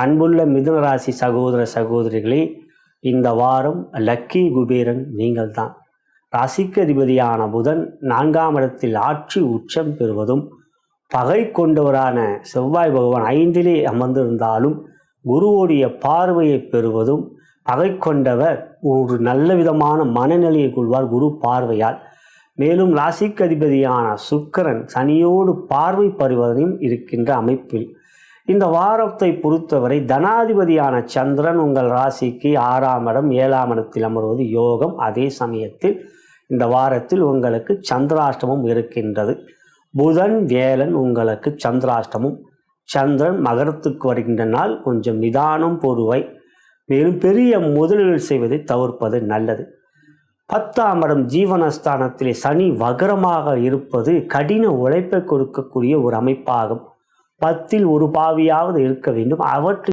அன்புள்ள மிதுன ராசி சகோதர சகோதரிகளே, இந்த வாரம் லக்கி குபேரன் நீங்கள் தான். ராசிக்கு அதிபதியான புதன் 4ஆம் இடத்தில் ஆட்சி உச்சம் பெறுவதும், பகை கொண்டவரான செவ்வாய் பகவான் 5லே அமர்ந்திருந்தாலும் குருவுடைய பார்வையை பெறுவதும், பகை கொண்டவர் ஒரு நல்ல விதமான மனநிலையை கொள்வார் குரு பார்வையால். மேலும் ராசிக்கு அதிபதியான சுக்கிரன் சனியோடு பார்வை பெறுவதையும் இருக்கின்ற அமைப்பில் இந்த வாரத்தை பொறுத்தவரை தனாதிபதியான சந்திரன் உங்கள் ராசிக்கு 6ஆம் இடம் 7ஆம் இடத்தில் அமர்வது யோகம். அதே சமயத்தில் இந்த வாரத்தில் உங்களுக்கு சந்திராஷ்டமம் இருக்கின்றது. புதன் வேலன் உங்களுக்கு சந்திராஷ்டமம். சந்திரன் மகரத்துக்கு வருகின்ற நாள் கொஞ்சம் நிதானம் பொறுவை, மேலும் பெரிய முதலீடு செய்வதை தவிர்ப்பது நல்லது. 10ஆம் இடம் ஜீவனஸ்தானத்திலே சனி வகரமாக இருப்பது கடின உழைப்பை கொடுக்கக்கூடிய ஒரு அமைப்பாகும். 10ல் ஒரு பாவியாவது இருக்க வேண்டும். அவற்றில்